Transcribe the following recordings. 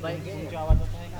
तुमच्या आवाजात आहे का?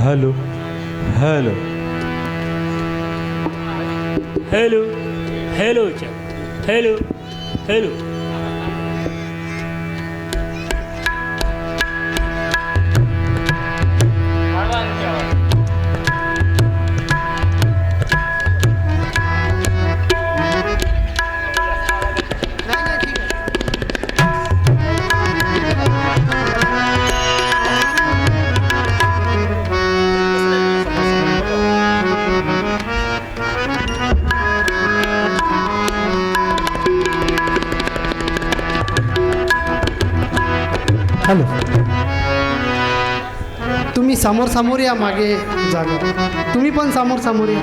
Hello hello hello hello hello hello hello, तुम्ही समोर समोर या, मागे जागा. तुम्ही पण समोर समोर या.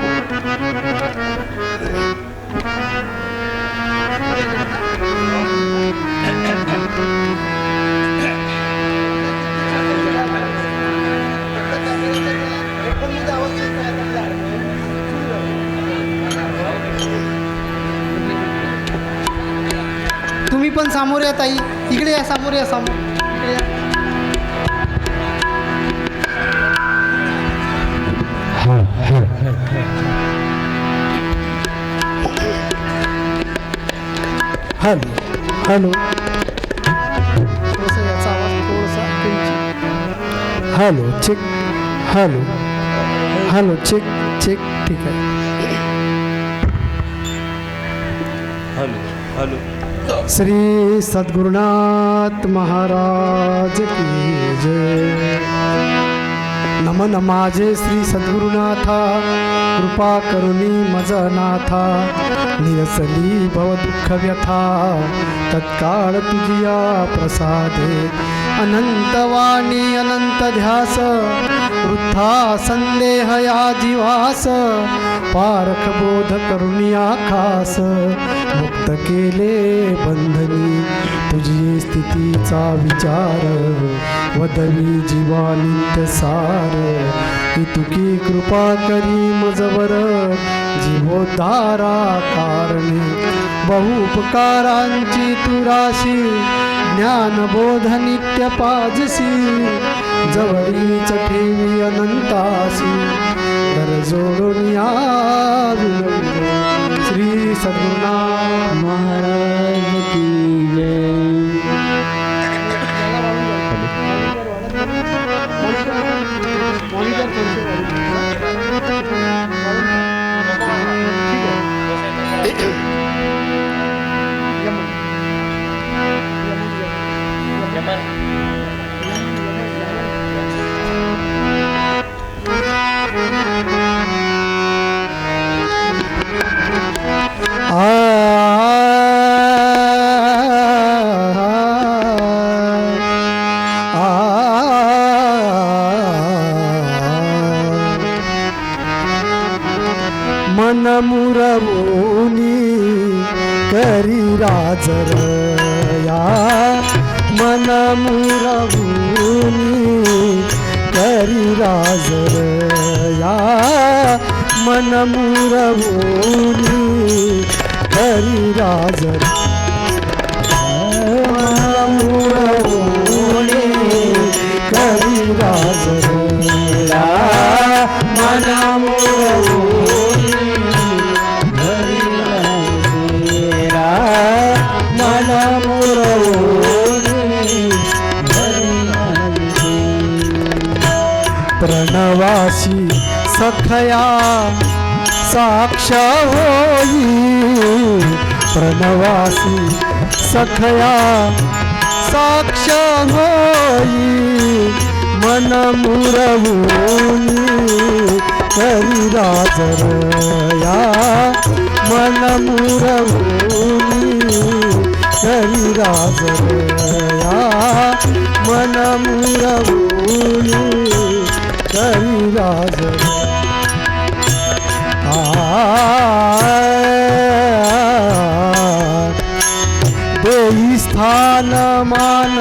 तुम्ही पण समोर या ताई, इकडे या, समोर या, समोर इकडे या. हॅलो हॅलो थोडंसं याचा आवाज थोडासा तुमची. Hello check. Hello hello check check. ठीक आहे. Hello hello. श्री सद्गुरुनाथ महाराज की जय. मन माझे श्री सद्गुरुनाथा कृपा करुणी मज नाथा निरसली भव दुःख व्यथा तत्काळ तुझिया प्रसादे अनंतवाणी अनंत ध्यास वृद्धा संदेह या जीवास पारख बोध करुणिया खास मुक्त केले बंधनी तुझी स्थितीचा विचार वदवी जीवा नित्य सार इतुकी कृपा करी मजवर जीवोद्धारा कारणे बहुपकारांची तू राशी ज्ञानबोध नित्य पाजसी जवळीच ठेवी अनंतासी कर जोडून या विनंती श्री सद्गुरुनाथ महाराज की जय. मन मुरवोनी करी राजरया मन मुरवोनी करी राजरया मन मुरवोनी करी राजर मन मुरवोनी करी राजरया मन मुरवोनी प्रणवासी सखया साक्ष होई प्रणवासी सखया साक्ष होई मन मुरवोनी करी राजरया मन मुरवोनी करी राजरया मन मुरवोनी करी राजरया देई स्थान मान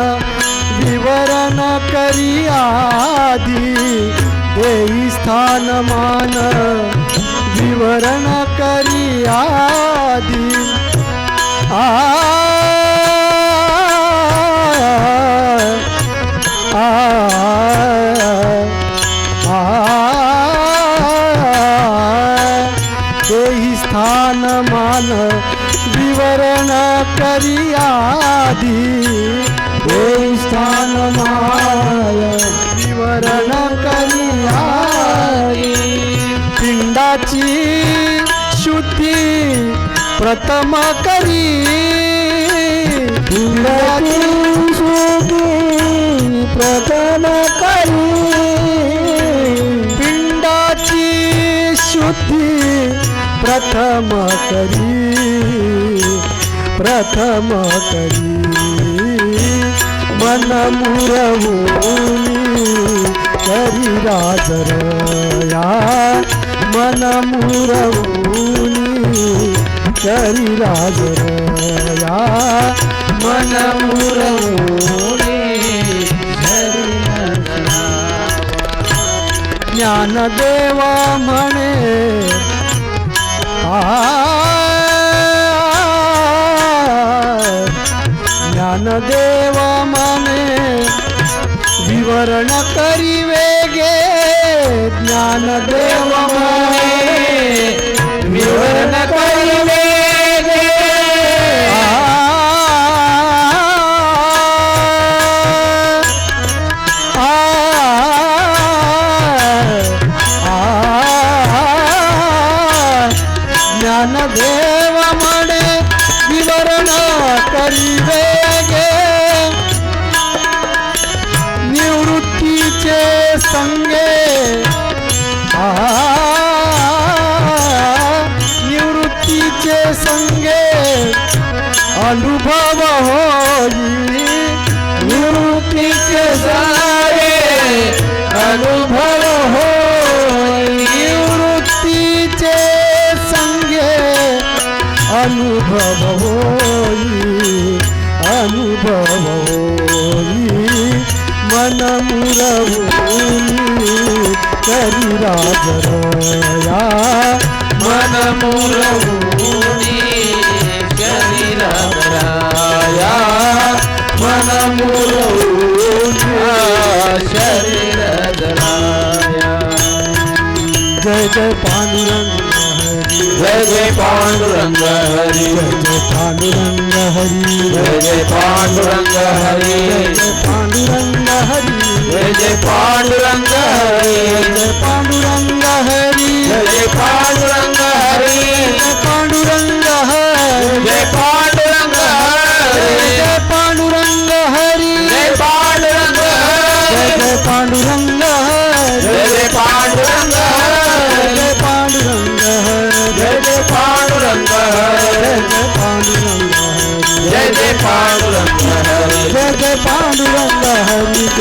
विवरण करी आदी देई स्थान मान विवरण करी आदी देही स्थान मान विवरण करी आदी देही स्थान मान विवरण करी आदी पिंडाची शुद्धी प्रथम करी पिंडाची शुद्धी प्रथम करी पिंडाची शुद्धी प्रथम करी मन मुरवोनी करी राजरया मन मुरवोनी करी राजरया मन मुरवोनी ज्ञानदेवा म्हणे ज्ञानदेवा म्हणे विवरण करी वेगे ज्ञानदेवा म्हणे विवरण करी वेगे ज्ञानदेव म्हणे विवरण करी वेगे निवृत्तीचे संगे अनुभव होई निवृत्तीचे सारे अनुभव होई निवृत्तीचे संगे अनुभव होई अनुभव होई मन मुरवूनी करी राजरया मन मुरवूनी करी राजरया मन मुरवूनी शरीर राजरया जय जय पांडुरंग जय जय पांडुरंग हरी जय पांडुरंग हरी जय जय पांडुरंग हरी जय पांडुरंग हरी जय जय पांडुरंग हरी जय पांडुरंग हरी जय पांडुरंग हरी जय पांडुरंग हरी जय पांडुरंग हरी जय पांडुरंग हरी जय पांडुरंग हरी जय पांडुरंग हरी जय पांडुरंग हरी जय पांडुरंग हरी जय जय पांडुरंग हरी जय जय पांडुरंग हरी जय जय पांडुरंग हरी जय जय पांडुरंग हरी जय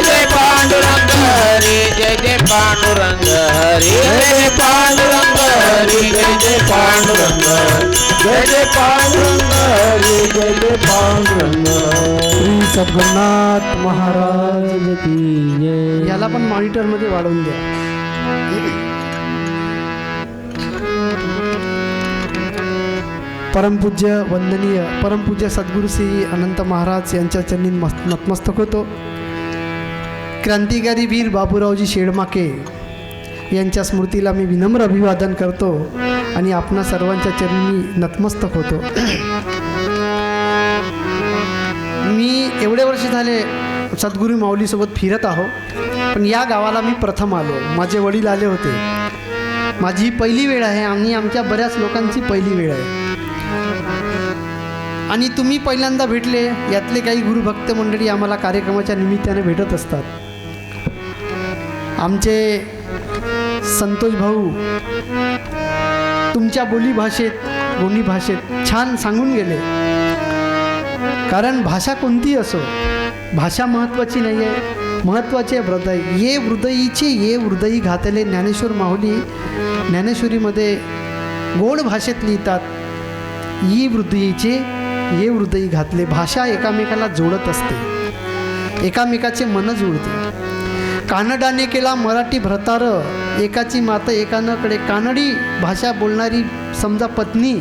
जय पांडुरंग हरी जय जय पांडुरंग हरी जय जय पांडुरंग हरी जय जय पांडुरंग जय जय पांडुरंग हरी जय जय पांडुरंग श्री सद्गुरुनाथ महाराज की जय. याला पण मॉनिटर मध्ये वाढवून द्या. परमपूज्य वंदनीय परमपूज्य सद्गुरू श्री अनंत महाराज यांच्या चरणी नतमस्तक होतो. क्रांतिकारी वीर बापूरावजी शेडमाके यांच्या स्मृतीला मी विनम्र अभिवादन करतो आणि आपणा सर्वांच्या चरणी नतमस्तक होतो. मी एवढे वर्ष झाले सद्गुरू माऊलीसोबत फिरत आहो, पण या गावाला मी प्रथम आलो. माझे वडील आले होते. माझी पहिली वेळ आहे आणि आमच्या बऱ्याच लोकांची पहिली वेळ आहे. आणि तुम्ही पहिल्यांदा भेटले. यातले काही गुरुभक्त मंडळी आम्हाला कार्यक्रमाच्या निमित्ताने भेटत असतात. आमचे संतोष भाऊ तुमच्या बोली भाषेत छान सांगून गेले. कारण भाषा कोणतीही असो, भाषा महत्त्वाची नाही आहे, महत्त्वाचे हृदय. ये हृदयीचे ये हृदयी घातले ज्ञानेश्वर माऊली ज्ञानेश्वरीमध्ये गोड भाषेत लिहितात. ही हृदयीचे ये हृदयी घातले. भाषा एकामेकाला जोडत असते, एकामेकाचे मन जुळते. कानडाने केला मराठी भ्रतार, एकाची माता एकानकडे. कानडी भाषा बोलणारी समजा पत्नी,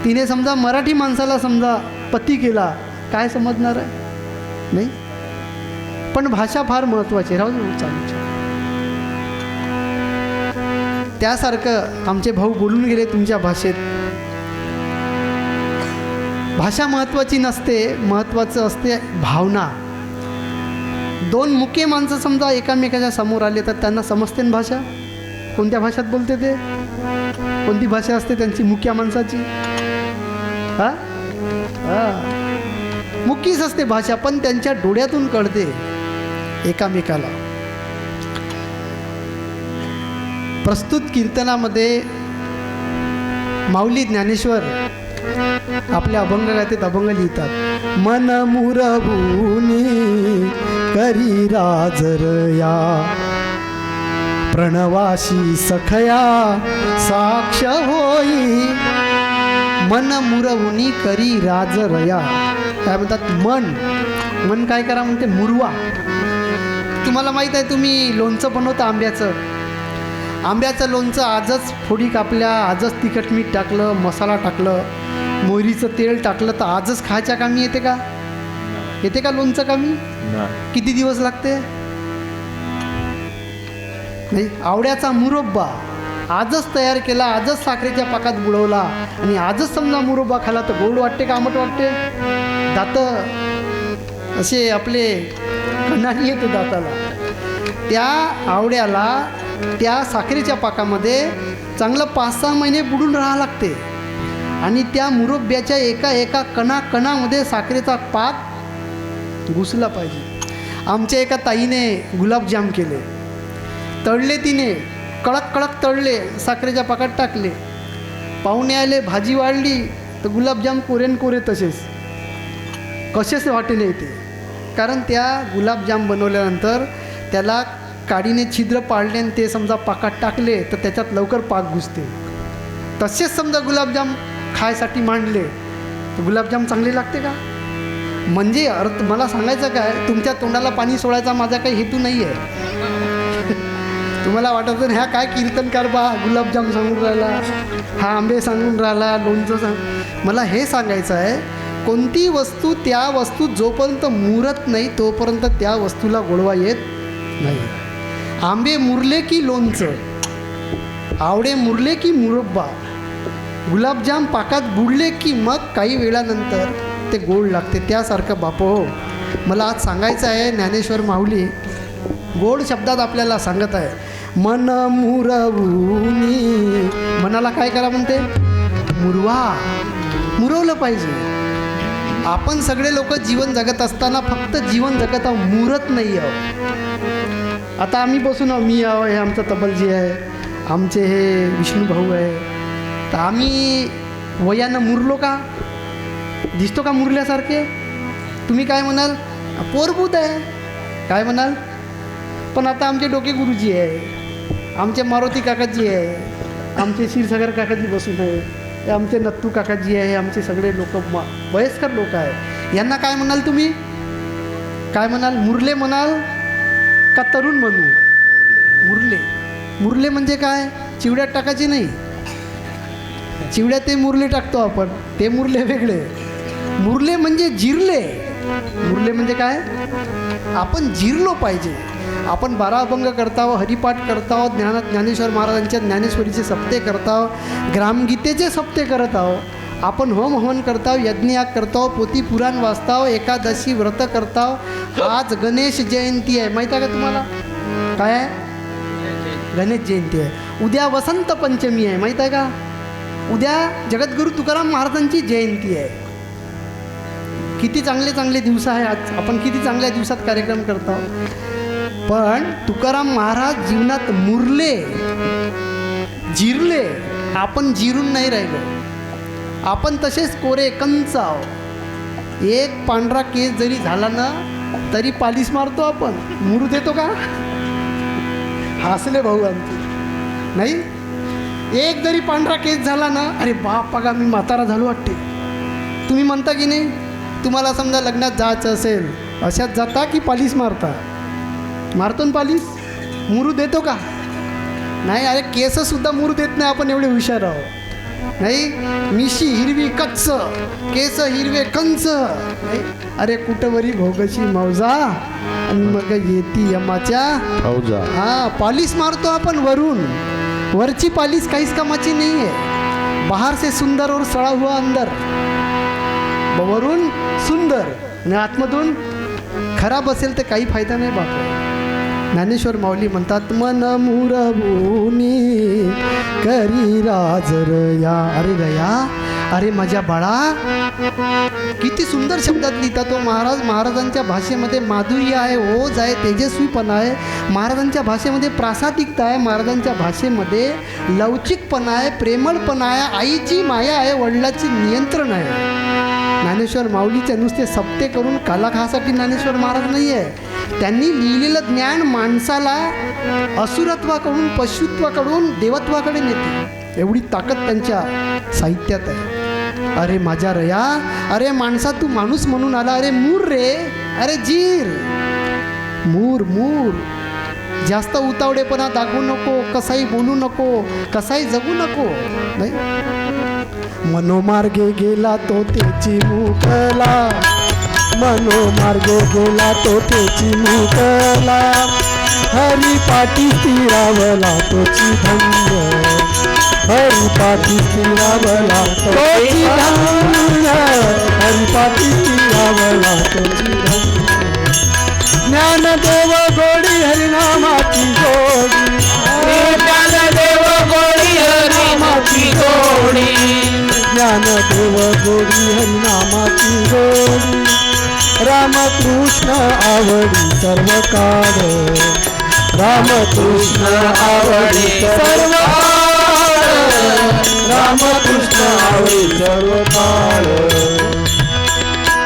तिने समजा मराठी माणसाला समजा पती केला, काय समजणार आहे? नाही. पण भाषा फार महत्त्वाची. राहू दे, चालू. त्यासारखं आमचे भाऊ बोलून गेले तुमच्या भाषेत. भाषा महत्त्वाची नसते, महत्त्वाचं असते भावना. दोन मुके माणसं समजा एकामेकाच्या समोर आले तर त्यांना समजते ना भाषा. कोणत्या भाषेत बोलते ते? कोणती भाषा असते त्यांची मुक्या माणसाची? हां मुकीच असते भाषा, पण त्यांच्या डोळ्यातून कळते एकामेकाला. प्रस्तुत कीर्तनामध्ये माऊली ज्ञानेश्वर आपल्या अभंग गाथेत अभंग लिहितात. मन मुरवूनी करी राजरया, प्रणवाशी सखया साक्ष होई. मन मुरवूनी करी राजरया. काय म्हणतात? मन काय करा म्हणते? मुरवा. तुम्हाला माहीत आहे, तुम्ही लोणचं बनवता आंब्याचं लोणचं. आजच फोडी कापल्या, आजच तिखट मीठ टाकलं, मसाला टाकलं, मोहरीचं तेल टाकलं तर आजच खायच्या कामी येते का? येते का लोणचं कामी? किती दिवस लागते? नाही. आवड्याचा मुरब्बा आजच तयार केला, आजच साखरेच्या पाकात बुडवला आणि आजच समजा मुरब्बा खाला तर गोड वाटते का आंबट वाटते? दात असे आपले कणानी येते दाताला. त्या आवड्याला त्या साखरेच्या पाकामध्ये चांगलं 5-6 महिने बुडून राहावं लागते आणि त्या मुरब्ब्याच्या एका कणामध्ये साखरेचा पाक घुसला पाहिजे. आमच्या एका ताईने गुलाबजाम केले, तळले. तिने कडक तळले, साखरेच्या पाकात टाकले. पाहुणे आले, भाजी वाढली, तर गुलाबजाम कोरेन कोरे तसेच कसेच वाटेल येते. कारण त्या गुलाबजाम बनवल्यानंतर त्याला काडीने छिद्र पाडले आणि ते समजा पाकात टाकले तर त्याच्यात लवकर पाक घुसते. तसेच समजा गुलाबजाम खायसाठी मांडले तर गुलाबजाम चांगले लागते का? म्हणजे अर्थ मला सांगायचं काय, तुमच्या तोंडाला पाणी सोडायचा माझा काही हेतू नाही आहे. तुम्हाला वाटत ह्या काय कीर्तनकार बा, गुलाबजाम सांगून राहिला, हा आंबे सांगून राहिला, लोणचं सांग. मला हे सांगायचं आहे, कोणती वस्तू त्या वस्तू जोपर्यंत मुरत नाही तोपर्यंत त्या वस्तूला गोडवा येत नाही. आंबे मुरले की लोणचं, आवडे मुरले की मुरब्बा, गुलाबजाम पाकात बुडले की मग काही वेळानंतर ते गोड लागते. त्यासारखं बापो हो, मला आज सांगायचं आहे, ज्ञानेश्वर माऊली गोड शब्दात आपल्याला सांगत आहे, मन मुरवूनी. मनाला काय करा म्हणते? मुरवा. मुरवलं पाहिजे. आपण सगळे लोक जीवन जगत असताना फक्त जीवन जगत आहो, मुरत नाही आहो. आता आम्ही बसून आहो, मी आहो, हे आमचं तबलजी आहे, आमचे हे विष्णू भाऊ आहे, तर आम्ही वयानं मुरलो का? दिसतो का मुरल्यासारखे? तुम्ही काय म्हणाल? पोरभूत आहे. काय म्हणाल? पण आता आमचे डोके गुरुजी आहे, आमचे मारुती काकाजी आहे, आमचे क्षीरसागर काकाजी बसून आहे, हे आमचे नत्तू काकाजी आहे, हे आमचे सगळे लोक वयस्कर लोक आहे. यांना काय म्हणाल तुम्ही? काय म्हणाल? मुरले म्हणाल का तरुण म्हणू? मुरले. मुरले म्हणजे काय? चिवड्यात टाकायची नाही. चिवड्यात ते मुरले टाकतो आपण, ते मुरले वेगळे. मुरले म्हणजे जिरले. मुरले म्हणजे काय? आपण जिरलो पाहिजे. आपण 12 अभंग करताव, हरिपाठ करताव, ज्ञानेश्वर महाराजांच्या ज्ञानेश्वरीचे सप्ते करताव, ग्रामगीतेचे सप्ते करत आहो, आपण होम हवन करताव, यज्ञयाग करताव, पोथी पुराण वाचताव, एकादशी व्रत करताव. आज गणेश जयंती आहे, माहीत आहे का तुम्हाला? काय आहे? गणेश जयंती आहे. उद्या वसंत पंचमी आहे, माहीत आहे का? उद्या जगद्गुरू तुकाराम महाराजांची जयंती आहे. किती चांगले चांगले दिवस आहे. आज आपण किती चांगल्या दिवसात कार्यक्रम करतो. पण तुकाराम महाराज जीवनात मुरले, जिरले. आपण जिरून नाही राहिलो. आपण तसेच कोरे कंच आहो. एक पांढरा केस जरी झाला ना तरी पालिश मारतो आपण. मुरू देतो का? हसले भाऊ आमचे. नाही, एक जरी पांढरा केस झाला ना, अरे बाप बघा मी म्हातारा झालो वाटते. तुम्ही म्हणता की नाही? तुम्हाला समजा लग्नात जायचं असेल, अशात जाता की पालिश मारता? मारतो ना पालिश. मुरू देतो का? नाही. अरे केससुद्धा मुरू देत नाही आपण, एवढे हुशार आहो. नाही, मिशी हिरवी कच्च, केस हिरवे कंच. नाही, अरे कुठवरी भोगशी मौजा आणि मग येती यमाच्या फौजा. हां, पालिश मारतो आपण वरून. वरची पालिश काहीच कामाची नाही आहे. बाहर से सुंदर और सड़ा हुआ अंदर. वरून सुंदर आणि आतमधून खराब असेल तर काही फायदा नाही बाप. ज्ञानेश्वर माऊली म्हणतात, मन मुरवूनी करी राज रया. अरे रया, अरे माझ्या बाळा. किती सुंदर शब्दात लिहितात तो महाराज. महाराजांच्या भाषेमध्ये माधुर्य आहे, ओज आहे, तेजस्वीपणा आहे. महाराजांच्या भाषेमध्ये प्रासादिकता आहे. महाराजांच्या भाषेमध्ये लवचिकपणा आहे, प्रेमळपणा आहे, आईची माया आहे, वडिलाची नियंत्रण आहे. ज्ञानेश्वर माऊलीचे नुसते सप्ते करून कालाखासाठी ज्ञानेश्वर महाराज नाही आहे. त्यांनी लिहिलेलं ज्ञान माणसाला असुरत्वाकडून, पशुत्वाकडून देवत्वाकडे नेते. एवढी ताकद त्यांच्या साहित्यात आहे. अरे माझ्या रया, अरे माणसा तू माणूस म्हणून आला. अरे मूर रे, अरे जीर. मूर मूर. जास्त उतावडेपणा दाखवू नको, कसाही बोलू नको, कसाही जगू नको. नाही, मनोमार्गे गेला तो त्याची मुकला. मनोमार्गे गेला तो त्याची मुकला. हरिपाठी स्थिरावला तोची धन्य. हरिपाठी स्थिरावला तोची धन्य. हरिपाठी स्थिरावला तोची धन्य. ज्ञानदेव गोडी हरिनामाची गोडी. ज्ञानदेव गोडी हरिनामाची गोडी. ज्ञानदेव गोडी हरिनामाची गोडी. रामकृष्ण आवडी सर्व काळ. रामकृष्ण आवडी सर्व काळ. रामकृष्ण आवडी सर्व काळ.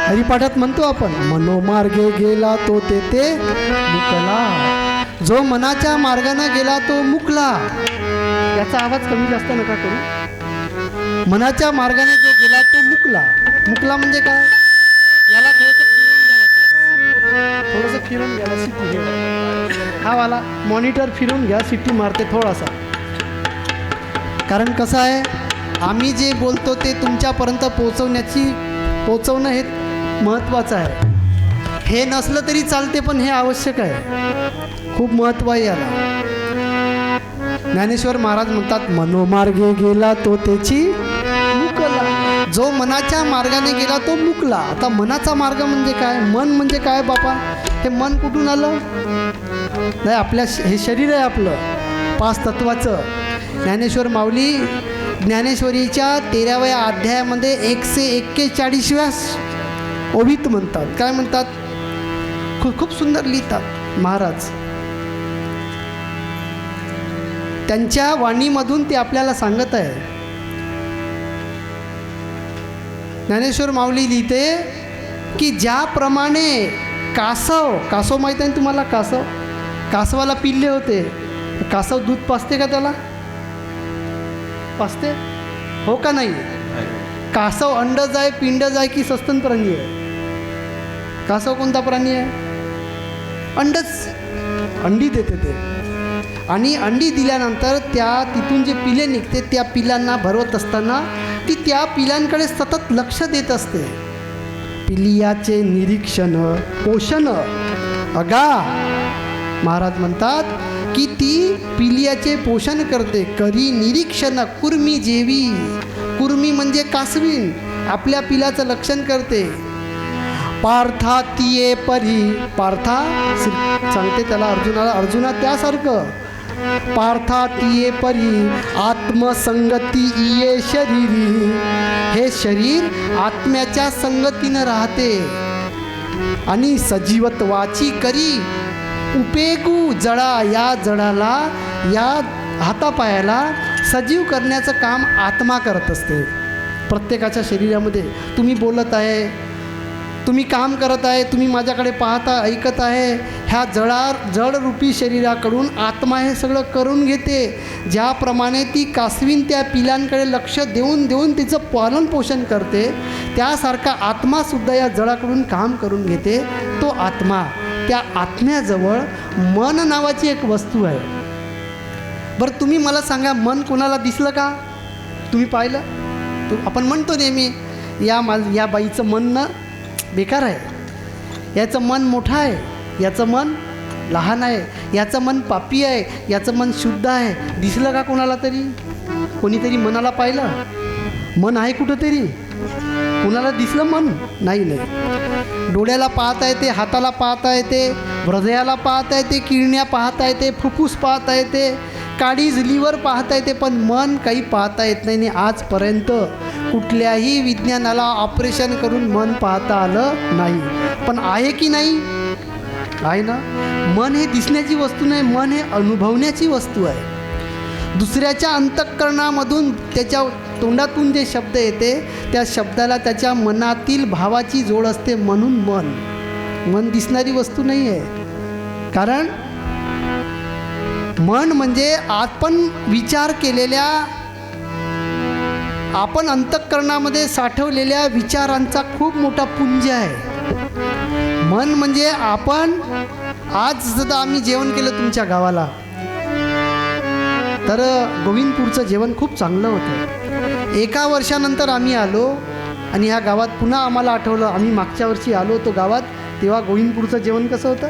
हरिपाठात म्हणतो आपण, मनोमार्गे गेला तो तेथे मुकला. जो मनाच्या मार्गाने गेला तो मुकला. याचा आवाज कमी जास्त नका करू. मनाच्या मार्गाने जो गेला तो मुकला. मुकला म्हणजे काय? याला थोडंसं फिरून घ्या, सिटी हा वाला मॉनिटर फिरून घ्या, सिटी मारते थोडासा. कारण कसं आहे, आम्ही जे बोलतो ते तुमच्यापर्यंत पोचवणं हे महत्त्वाचं आहे. हे नसलं तरी चालते, पण हे आवश्यक आहे, खूप महत्त्व आहे याला. ज्ञानेश्वर महाराज म्हणतात, मनोमार्गे गेला तो त्याची मुकला. जो मनाच्या मार्गाने गेला तो मुकला. आता मनाचा मार्ग म्हणजे काय? मन म्हणजे काय बापा? हे मन कुठून आलं? नाही, आपल्या हे शरीर आहे आपलं, 5 तत्वाचं. ज्ञानेश्वर माऊली ज्ञानेश्वरीच्या 13व्या अध्यायामध्ये 141व्या ओवीत म्हणतात. काय म्हणतात? खूप सुंदर लिहितात महाराज. त्यांच्या वाणीमधून ते आपल्याला सांगत आहे. ज्ञानेश्वर माऊली लिहिते की ज्याप्रमाणे कासव माहीत आहे तुम्हाला? कासवाला पिल्ले होते. कासव दूध पाजते का? त्याला पाजते हो का नाही? कासव अंडज आहे, पिंडज आहे की सस्तन प्राणी आहे? कासव कोणता प्राणी आहे? अंडी देते ते. आणि अंडी दिल्यानंतर तिथून जे पिले निघते, त्या पिलांना भरवत असताना ती त्या पिलांकडे सतत लक्ष देत असते. पिलियाचे निरीक्षण, पोषण. अगा महाराज म्हणतात की ती पिलियाचे पोषण करते. करी निरीक्षण कुर्मी जेवी. कुर्मी म्हणजे कासवीन. आपल्या पिलाचं लक्षण करते. पार्था तिये परी. पार्था सांगते त्याला अर्जुना त्यासारखं. पार्था तिये परी आत्मसंगती इये शरीरी. हे शरीर आत्म्याच्या संगतीनं राहते. आणि सजीवत्वाची करी उपेगू जडा. या जडाला, या हातापायाला सजीव करण्याचं काम आत्मा करत असते. प्रत्येकाच्या शरीरामध्ये तुम्ही बोलत आहे, तुम्ही काम करत आहे, तुम्ही माझ्याकडे पाहता, ऐकत आहे. ह्या जडरूपी शरीराकडून आत्मा हे सगळं करून घेते. ज्याप्रमाणे ती कासवीन त्या पिलांकडे लक्ष देऊन तिचं पालन पोषण करते, त्यासारखा आत्मासुद्धा या जडाकडून काम करून घेते. तो आत्मा, त्या आत्म्याजवळ मन नावाची एक वस्तू आहे. बरं तुम्ही मला सांगा, मन कोणाला दिसलं का? तुम्ही पाहिलं? आपण म्हणतो नेहमी, या बाईचं मन ना बेकार आहे, याचं मन मोठं आहे, याचं मन लहान आहे, याचं मन पापी आहे, याचं मन शुद्ध आहे. दिसलं का कोणाला तरी? कोणीतरी मनाला पाहिलं? मन आहे कुठंतरी? कुणाला दिसलं मन? नाही. डोळ्याला पाहता येते, हाताला पाहता येते, हृदयाला पाहता येते, किडण्या पाहता येते, फुफ्फुस पाहता येते, काळीज लिव्हर पाहता येते, पण मन काही पाहता येत नाही. आजपर्यंत कुठल्याही विज्ञानाला ऑपरेशन करून मन पाहता आलं नाही. पण आहे की नाही? आहे ना. मन हे दिसण्याची वस्तू नाही, मन हे अनुभवण्याची वस्तू आहे. दुसऱ्याच्या अंतःकरणामधून, त्याच्या तोंडातून जे शब्द येते, त्या शब्दाला त्याच्या मनातील भावाची जोड असते. म्हणून मन दिसणारी वस्तू नाही आहे. कारण मन म्हणजे आपण विचार केलेल्या, आपण अंतःकरणामध्ये साठवलेल्या विचारांचा खूप मोठा पुंज आहे. मन म्हणजे आपण, आज सुद्धा आम्ही जेवण केलं तुमच्या गावाला, तर गोविंदपूरचं जेवण खूप चांगलं होतं. 1 वर्षानंतर आम्ही आलो आणि ह्या गावात पुन्हा आम्हाला आठवलं, आम्ही मागच्या वर्षी आलो होतो गावात, तेव्हा गोविंदपूरचं जेवण कसं होतं?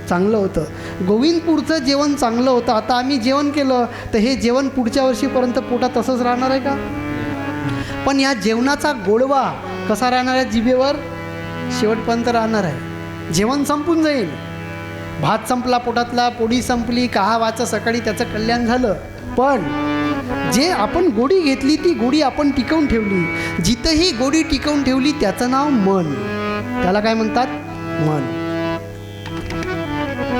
चांगलं होतं. गोविंदपूरचं जेवण चांगलं होतं. आता आम्ही जेवण केलं तर हे जेवण पुढच्या वर्षीपर्यंत पोटात तसंच राहणार आहे का? पण या जेवणाचा गोडवा कसा राहणार आहे? जिभेवर शेवटपर्यंत राहणार आहे. जेवण संपून जाईल, भात संपला पोटातला, पोळी संपली, वाचं सकाळी त्याचं कल्याण झालं, पण जे आपण गोडी घेतली ती गोडी आपण टिकवून ठेवली. जिथंही गोडी टिकवून ठेवली त्याचं नाव मन. त्याला काय म्हणतात? मन.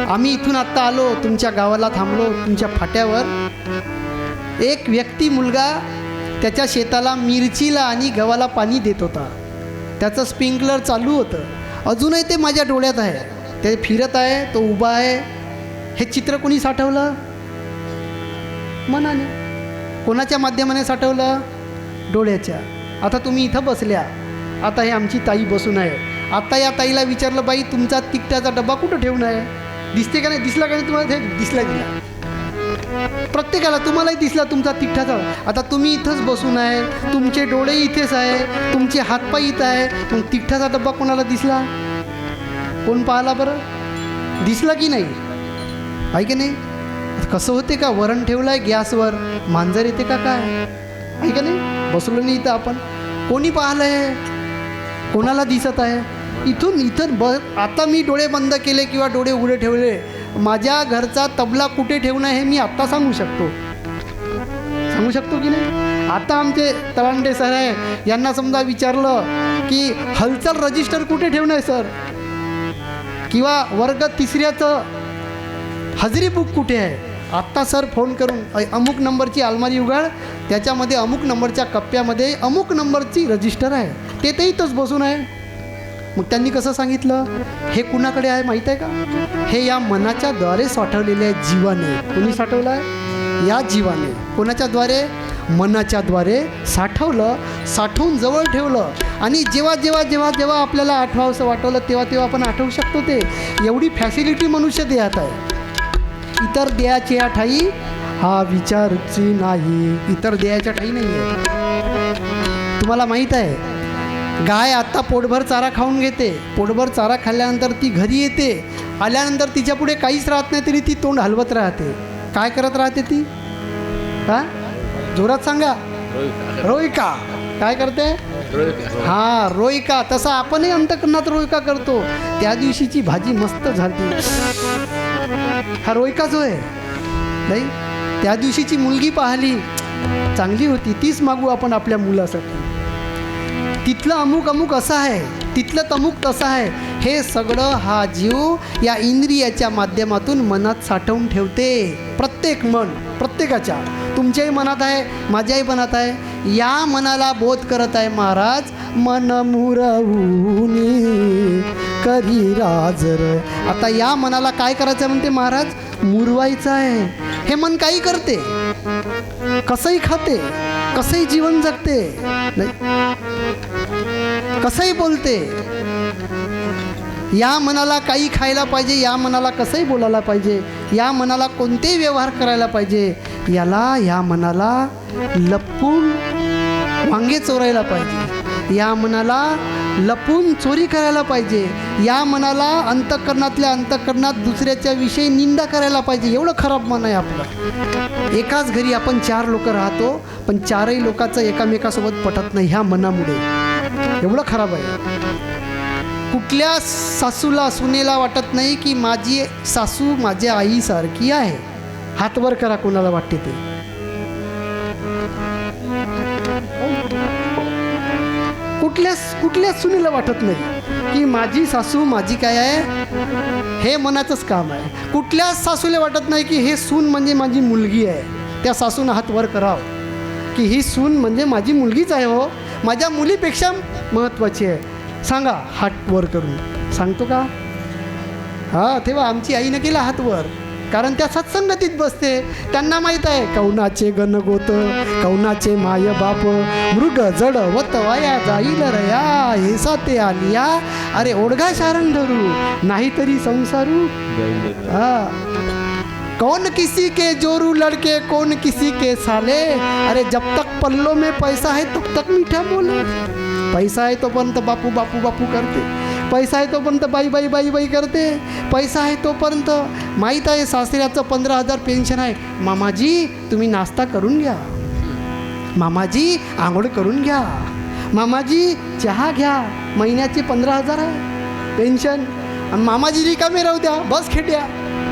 आम्ही इथून आत्ता आलो, तुमच्या गावाला थांबलो, तुमच्या फाट्यावर एक व्यक्ती मुलगा त्याच्या शेताला मिरचीला आणि गव्हाला पाणी देत होता. त्याचं स्प्रिंकलर चालू होतं. अजूनही ते माझ्या डोळ्यात आहे. ते फिरत आहे, तो उभा आहे. हे चित्र कोणी साठवलं? मनाने. कोणाच्या माध्यमाने साठवलं? डोळ्याच्या. आता तुम्ही इथं बसल्या, आता हे आमची ताई बसून आहे. आता या ताईला विचारलं, बाई तुमचा तिखटाचा डबा कुठं ठेवून आहे? दिसते का नाही? दिसला का नाही तुम्हाला? ते दिसला गेला प्रत्येकाला. तुम्हालाही दिसला तुमचा तिखटाचा. आता तुम्ही इथंच बसून आहे, तुमचे डोळे इथेच आहे, तुमचे हातपाय इथं आहे, मग तिखटाचा डब्बा कोणाला दिसला? कोण पाहिला बरं? दिसला की नाही? आहे की नाही? कसं होते का? वरण ठेवलं आहे गॅसवर, मांजर येते का काय? आहे का नाही? बसलो नाही इथं आपण. कोणी पाहिलं आहे? कोणाला दिसत आहे? इथं आता मी डोळे बंद केले किंवा डोळे उघडे ठेवले, माझ्या घरचा तबला कुठे ठेवणं हे मी आत्ता सांगू शकतो की नाही? आता आमचे तळांडे सर आहे, यांना समजा विचारलं की हलचल रजिस्टर कुठे ठेवणं आहे सर, किंवा वर्ग तिसऱ्याचं हजेरी बुक कुठे आहे, आत्ता सर फोन करून अमुक नंबरची अलमारी उघड, त्याच्यामध्ये अमुक नंबरच्या कप्प्यामध्ये अमुक नंबरची रजिस्टर आहे, ते इथंच बसून आहे. मग त्यांनी कसं सांगितलं? हे कुणाकडे आहे माहीत आहे का? हे या मनाच्या द्वारे साठवलेले आहे जीवाने. कोणी साठवलं आहे? या जीवाने. कोणाच्या द्वारे? मनाच्या द्वारे साठवलं, साठवून जवळ ठेवलं. आणि जेव्हा जेव्हा जेव्हा जेव्हा आपल्याला आठवावंसं वाटवलं तेव्हा तेव्हा आपण आठवू शकतो. ते एवढी फॅसिलिटी मनुष्य देहात आहे. इतर देहाची ठाई हा विचारची नाही. इतर देहाच्या ठाई नाही आहे. तुम्हाला माहीत आहे, गाय आत्ता पोटभर चारा खाऊन घेते. पोटभर चारा खाल्ल्यानंतर ती घरी येते. आल्यानंतर तिच्यापुढे काहीच राहत नाही तरी ती तोंड हलवत राहते. काय करत राहते ती? हां, जोरात सांगा. रोयका. काय करते? हां, रोयका. तसं आपणही अंतकरणात रोयका करतो. त्या दिवशीची भाजी मस्त झाली, हा रोयका जो आहे नाही. त्या दिवशीची मुलगी पाहिली, चांगली होती, तीच मागू आपण आपल्या मुलासाठी. तिथलं अमुक अमुक असं आहे, तिथलं तमुक तसं आहे. हे सगळं हा जीव या इंद्रियाच्या माध्यमातून मनात साठवून ठेवते. प्रत्येक मन प्रत्येकाच्या, तुमच्याही मनात आहे, माझ्याही मनात आहे. या मनाला बोध करत आहे महाराज, मन मुरवूनी करी राजर. आता या मनाला काय करायचं आहे म्हणते महाराज? मुरवायचं आहे. हे मन काही करते, कसंही खाते, कसंही जीवन जगते नाही, कसंही बोलते. या मनाला काही खायला पाहिजे, या मनाला कसंही बोलायला पाहिजे, या मनाला कोणतेही व्यवहार करायला पाहिजे. या मनाला लपून वांगे चोरायला पाहिजे, या मनाला लपून चोरी करायला पाहिजे, या मनाला अंतःकरणातल्या अंतःकरणात दुसऱ्याच्या विषयी निंदा करायला पाहिजे. एवढं खराब मन आहे आपलं. एकाच घरी आपण 4 लोक राहतो, पण 4ही लोकांचं एकामेकासोबत पटत नाही ह्या मनामुळे. एवढं खराब आहे. कुठल्या सासूला सुनेला वाटत नाही की माझी सासू माझ्या आईसारखी आहे? हात वर करा कोणाला वाटते ते. कुठल्याच सुनेला वाटत नाही की माझी सासू माझी काय आहे. हे मनाचंच काम आहे. कुठल्याच सासूला वाटत नाही की हे सून म्हणजे माझी मुलगी आहे. त्या सासूनं हात वर करावं की ही सून म्हणजे माझी मुलगीच आहे. हो, माझ्या मुलीपेक्षा महत्त्वाची आहे. सांगा हात वर करून. सांगतो का? हां, तेव्हा आमची आईनं केला हात वर, कारण त्या सत्संगतीत बसते. त्यांना माहीत आहे कौनाचे गणगोत, कौनाचे माय बाप, मृग जड वत वाया जाईल रया, हे साते आलिया अरे ओढगा शारण धरू, नाहीतरी संसारू. कौन किसी के जोरू लड़के, कौन किसी के साले, अरे जब तक पल्लों में पैसा है तब तक मीठा बोले. पैसा आहे तोपर्यंत बापू बापू बापू करते, पैसा आहे तोपर्यंत बाई बाई बाई बाई करते, पैसा आहे तोपर्यंत माहीत आहे सासऱ्याचं 15,000 पेन्शन आहे. मामाजी तुम्ही नाश्ता करून घ्या, मामाजी आंघोळ करून घ्या, मामाजी चहा घ्या. महिन्याची 15,000 आहे पेन्शन आणि मामाजी रिकामे राहू द्या, बस खेट्या.